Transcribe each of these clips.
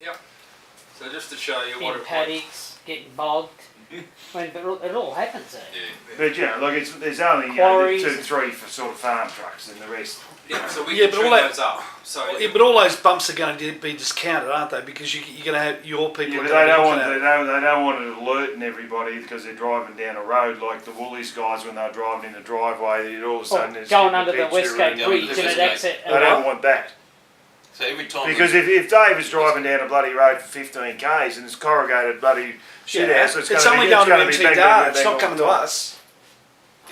Yep. So just to show you what in it paddocks, getting bogged. I mean, but it all happens there. Yeah. But yeah, like there's only Quarries. 2, 3 for sort of farm trucks, and the rest. Yeah, so we Yeah, can but trim all that- those up. So Yeah, but all those bumps are going to be discounted, aren't they? Because you're going to have your people. Yeah, are but gonna they be don't looking want at it. they don't want it alerting everybody because they're driving down a road like the Woolies guys when they're driving in the driveway. All of a sudden, there's Going under the picture Westgate and- Yeah, Bridge the and it Westgate. exit. They don't want that. So every time Because if Dave is driving down a bloody road for 15 k's and it's corrugated bloody shit Yeah, house, it's gonna only be, going gonna to be MT bang, bang, Dart. bang, It's bang not all coming the to time. us.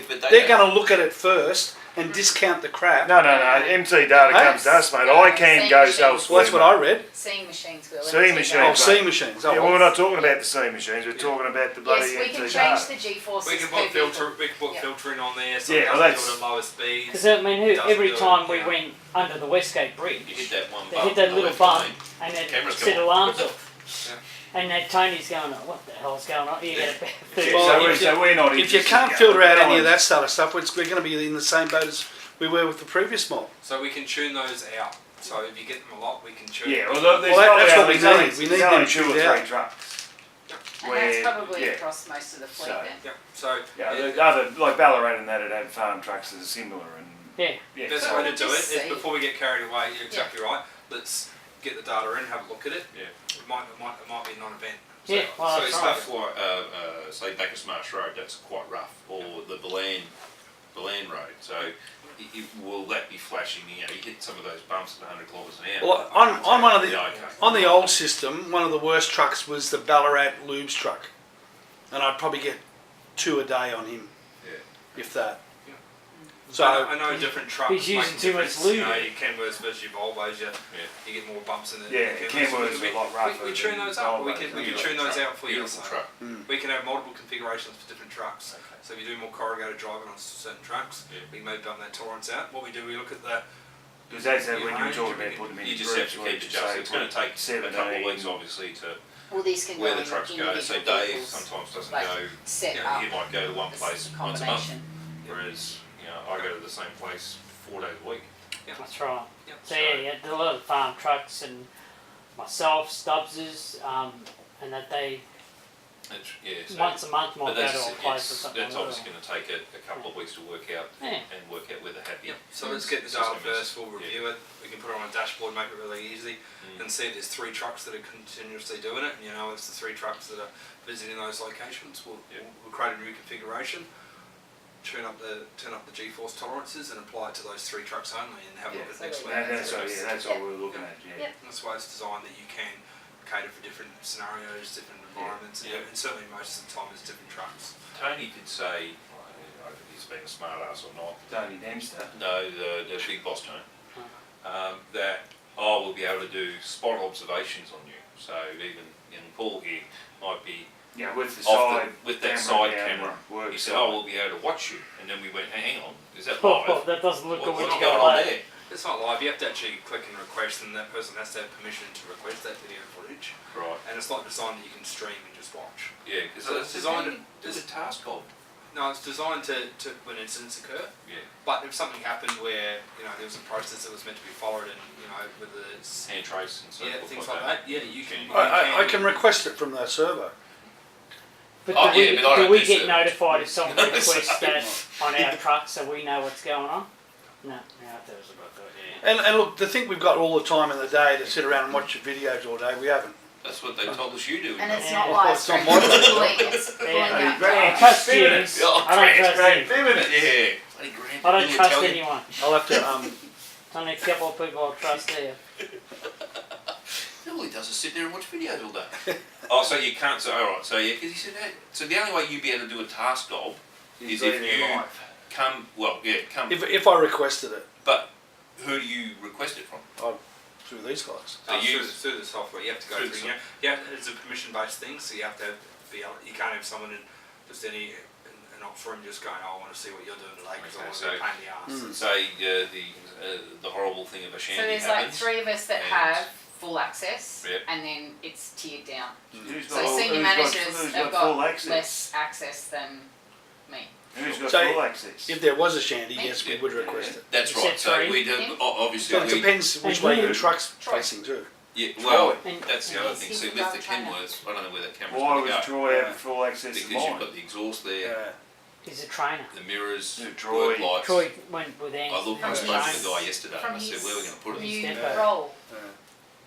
but They're going to look at it first and discount the crap. No, MT data Hey? comes to us, mate. Yeah, I can same go machine. elsewhere. Well, that's what I read. Seeing machines will. Seeing machines. Oh, Right. C machines. Oh, Yeah, well, we're not talking about the C machines. We're talking about the bloody Yes, we can MT change data. the G-forces. we can per put vehicle. filter. We can put Yeah. filtering on there. So Yeah, it well, doesn't that's- do it at lower speeds. Because I mean, Doesn't every do it, time we yeah. went under the Westgate you Bridge, hit that one they bump. hit that on the little left bump lane. and then Cameras set come on. alarms off. And that Tony's going, oh, what the hell's going on? You get a Yeah, Well, so, if we're not If you interested can't in filter out going. any of that sort of stuff, we're going to be in the same boat as we were with the previous mob. So we can tune those out. So if you get them a lot, we can tune. Yeah, them. well, there's Well, that's probably what we only- need. We need there's them only 2 or tuned 3 out. trucks. And Where- that's probably yeah. across most of the fleet So- then. Yeah. So Yeah, it- the other like Ballarat and that'd have farm trucks that are similar and Yeah. yeah. best So way to we'll do it just is see. before we get carried away. You're exactly right. Let's get the data in, have a look at it. Yeah. It might be a non-event. Yeah, well, So that's stuff like, say, Bacchus Marsh Road, that's quite rough, or the Belen Road. So, will that be flashing? You know, you hit some of those bumps at 100 kilometres an hour. Well, on one of the Yeah, okay. on the old system, one of the worst trucks was the Ballarat Lubes truck, and I'd probably get 2 a day on him, Yeah. if that. Yeah. So I know different trucks. He's using make too much difference. You know, lube. your Kenworths versus your Volvos, you get more bumps in the Yeah, the Kenworths are a lot rougher We tune than those up. We Volvos, can aren't tune those out for you. Beautiful So truck. we can have multiple configurations for different trucks. Okay. So if you do more corrugated driving on certain trucks, Yeah. we may bump that tolerance out. What we do, we look at the because that's when Yeah, you were talking you- about putting them in You just groups, have to where keep you adjusting. say It's going to take a 17, couple of weeks, obviously, to All these can where go the in trucks go. So individual Dave vehicles, sometimes doesn't like go. set Yeah, up. He might go to one This place once a month, combination. whereas I go to the same place 4 days a week. That's right. yeah. So yeah, a lot of farm trucks and myself, Stubbs's, and that they So once a month might but go that's, to a place or it's, something. that's like obviously that. going to take a couple of weeks to work out Yeah. and work out where they're happy. Yeah. So let's get the System data is- first. We'll review it. We can put it on a dashboard, make it really easy, Mm. and see if there's 3 trucks that are continuously doing it. And you know, it's the 3 trucks that are visiting those locations. Yeah. We'll create a new configuration, turn up the G-force tolerances, and apply it to those 3 trucks only, and have a Yeah. look at next So week. that's all we're looking at. Yeah. Yep. That's why it's designed that you can cater for different scenarios, different environments, Yeah. and certainly most of the time it's different trucks. Tony did say, I don't know if he's been a smart ass or not, Tony Dempster. no, the big boss Tony, that we'll be able to do spot observations on you. So even Paul here might be Yeah, with the off side with that camera side down camera. the work He said, side. we'll be able to watch you. And then we went, hang on, is that Oh, live? that doesn't look good when What's you going go on like. there? It's not live, you have to actually click and request, and that person has to have permission to request that video footage. Right, And it's not designed that you can stream and just watch. yeah, because So it's designed to- There's a task of, No, it's designed to when incidents occur. yeah, But if something happened where, you know, there was a process that was meant to be followed, and, you know, whether it's, hand trace and so yeah, forth things like like that, yeah, you can. I can request it from the server. But Oh, do yeah, we, but I do don't we do get service. notified if someone No, requests so- that on our truck so we know what's going on? No, that was about that, yeah. And look, to think we've got all the time in the day to sit around and watch your videos all day, we haven't. that's what they told us you do. And it's Yeah. not Well, live it's not streaming, my- it's pulling, it's pulling Yeah. out Very I time. trust Feminist. you. Oh, I don't trust Great you. feminist. Yeah. I don't trust Italian. anyone. I'll have to, Only a couple of people I trust there. All he does is sit there and watch videos all day. Oh, so you can't say, alright, so yeah, because he said that. So the only way you'd be able to do a task job is Be if there you live. come, if I requested it but who do you request it from? through these guys. So you- through the software, you have to go Through the through, yeah, it's a permission-based thing, so you have to be able, you can't have someone in just any, an ops room just going, oh, I want to see what you're doing today, because I Okay, want to so- be a pain in the arse. Say the horrible thing of a So shanty there's like happens. 3 of us that and- have full access, Yep. and then it's tiered down. Who's So got- senior who's managers who's have full got access? less access than me. Who's got So, full access? If there was a shanty, yes, we would request it. That's You right. said So three? we'd Yeah. obviously So it we depends which And way who? your truck's Troy. facing too. Yeah, well, And- that's the other thing. He's See, a with the dog trainer. Kenworth, I don't know where that camera's Why going was to go. Troy have full access Because to you've mine? got the exhaust there, Yeah. He's a trainer. the mirrors, Yeah, Troy- work lights. Troy went with Andy. I looked, I From spoke to his- the guy yesterday from and I said, his where are we going to put it? New Depot. role.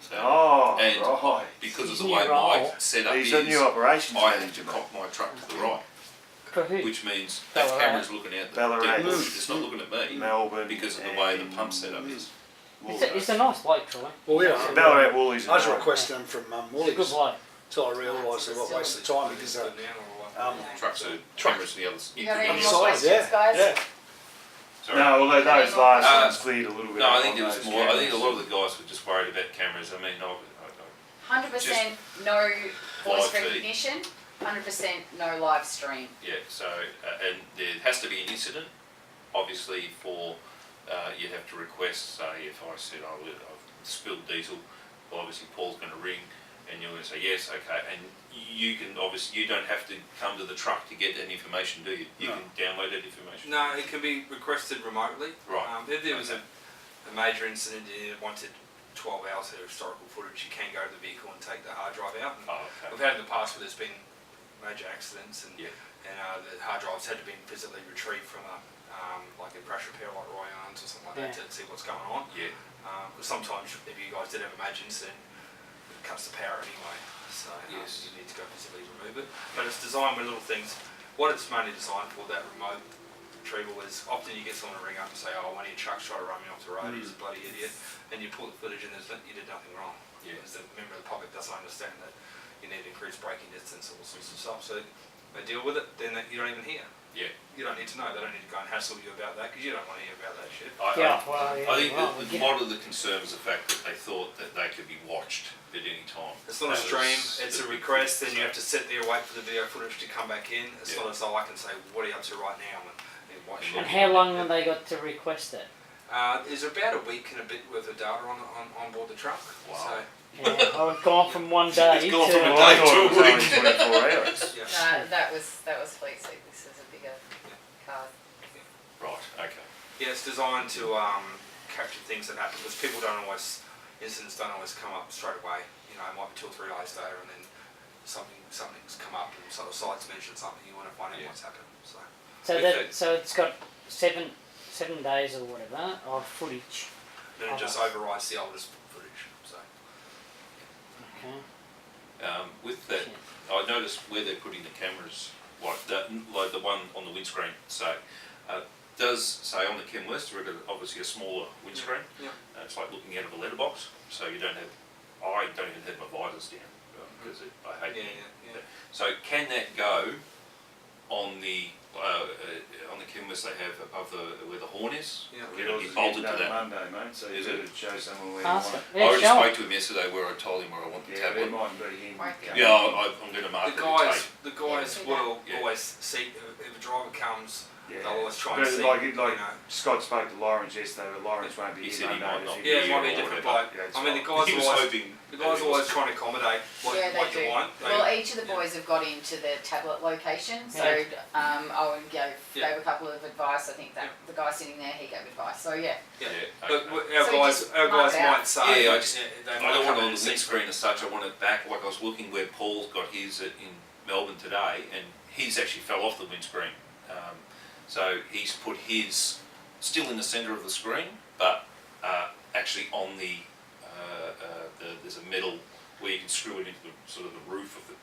So, Oh, and right. because of His the new way my role. setup He's is, a new operations I have manager, to mate. cock my truck to the right, For who? which means that Ballarat. camera's looking out the Ballarat. dead bush. It's not looking at me Melbourne. because of the way the and pump setup is. It's a nice bloke, Troy. Well, yeah. Ballarat Woolies. I was and requesting them from He's a good Woolies bloke. until I realised they were wasting time because Good now or what? Trucks are Truck. cameras the others. You got on any the more side, questions, yeah, guys? yeah. Sorry. No, well, those last Uh, ones cleared a little bit. No, I up think on it was those more. I think a cameras. lot of the guys were just worried about cameras. I mean, 100% no voice Live feed. recognition, 100% no live stream. yeah. So, and there has to be an incident. Obviously, for you'd have to request. Say, if I said I've spilled diesel, well, obviously Paul's going to ring, and you're going to say yes, okay, and you can obviously you don't have to come to the truck to get that information, do you? You No. can download that information. No, it can be requested remotely. Right. If there was a major incident and you wanted 12 hours of historical footage, you can go to the vehicle and take the hard drive out. And Oh, okay. we've had in the past where there's been major accidents and Yeah. the hard drives had to be physically retrieved from like a brush repair like Roy Arns or something like that to see what's going on. Yeah. But sometimes if you guys did have a major incident, it cuts the power anyway, so Yes. you need to go physically remove it. But it's designed with little things. What it's mainly designed for, that remote retrieval, is often you get someone to ring up and say, oh, one of your trucks tried to run me off the road, he's a bloody idiot, and you pull the footage and you did nothing wrong. Yeah. Because the member of the public doesn't understand that you need increased braking distance, all sorts of stuff, so they deal with it, then you don't even hear. Yeah. You don't need to know, they don't need to go and hassle you about that, because you don't want to hear about that shit. Yeah, well, yeah. I think well, that we a lot of the concern was the fact that they thought that they could be watched at any time. It's not a That stream, was it's the a big request, thing. then you have to sit there, wait for the video footage to come back in. It's Yeah. not as though I can say, what are you up to right now? And what should And you how do? long have they got to request it? There's about a week and a bit worth of data on board the truck. Wow. So, Yeah, I've gone from one day It's gone to. from a Well, I day thought it was to a only 24 hours. yeah. No, that was Fleet Seek. This is a bigger car. Right, okay. Yeah, it's designed to capture things that happen, because people don't always, incidents don't always come up straight away. You know, it might be 2 or 3 days later, and then something's come up, and so the site's mentioned something, you want to find out Yeah. what's happened. So, So With that it- so it's got seven days or whatever of footage. then it just overrides the oldest footage. So, Okay. With that, I noticed where they're putting the cameras, like the one on the windscreen, so, does say on the Kenworth, we've got obviously a smaller windscreen. Yeah. It's like looking out of a letterbox, so you don't have, I don't even have my visors down, because I hate yeah. So can that go on the Kenworth they have above where the horn is? Yeah. Can it be Yours is bolted getting to done that? Monday, mate, so you Is better it? show someone where Ask you it. want I Yeah, already show 'em. spoke to him yesterday where I told him where I want it. the Yeah, there tablet. might be him. Right. Yeah, I'm going to mark The it with guys, tape. the guys Yeah. will Yeah. always see if a driver comes. Yeah. They'll always try and But see. like you know. Scott spoke to Lawrence yesterday, but Lawrence won't be He here said he Monday. might not if be Yeah, it here might be a or different whatever. bloke. Yeah, it's I mean, the fine. guys He are was always hoping. the that guys he are always was- trying to accommodate what Yeah, they do. you want. Well, each of the boys have got into the tablet location, so Owen gave Yeah. a couple of advice. I think that the guy sitting there, he gave advice. So yeah, Yeah. Yeah, But okay. our So guys, just our mark guys it out. might say. Yeah, I just- they I might don't come want it in on and the see. windscreen as such, I want it back, like I was looking where Paul's got his in Melbourne today, and his actually fell off the windscreen. So he's put his still in the centre of the screen, but actually on there's a metal where you can screw it into the sort of the roof of the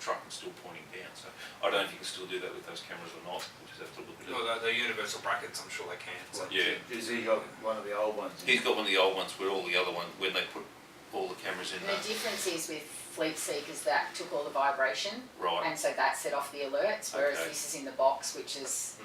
truck and still pointing down. So I don't know if you can still do that with those cameras or not. We'll just have to look at it. Well, the universal brackets, I'm sure they can. So. Yeah. Has he got one of the old ones? He's got one of the old ones where all the other ones, when they put all the cameras in and there. the difference is with Fleet Seek is that took all the vibration, Right, and so that set off the alerts. Whereas Okay. this is in the box, which is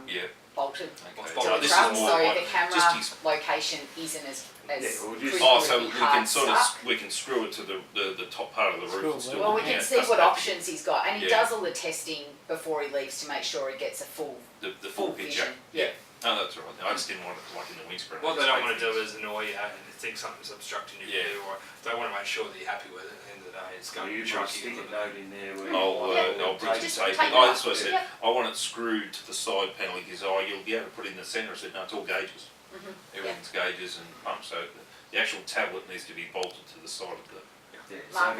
yeah, bolted okay. Well, to So the this truck, is more so like, the camera just his, location isn't as Yeah, we'll just- critically oh, so we hard can sort of, stuck. we can screw it to the top part of the roof Screw and it. still. Well, we yeah, can see that's what that. options he's got, and he Yeah. does all the testing before he leaves to make sure he gets a full The full picture. vision. Yeah. No, that's all right. I just didn't want it like in the windscreen. What I they just don't hate want to do things. is annoy you and think something's obstructing your Yeah. view, or they want to make sure that you're happy with it. At the end of the day, it's So going to you be put a chucky. sticky note in there where I'll bring some Just tape. take it Oh, out. that's what I said. Yeah. I want it screwed to the side panel. He goes, oh, you'll be able to put it in the centre. I said, no, it's all gauges. Mhm. Everything's gauges and pumps. So The actual tablet needs to be bolted to the side of the. Yeah, Mark, so if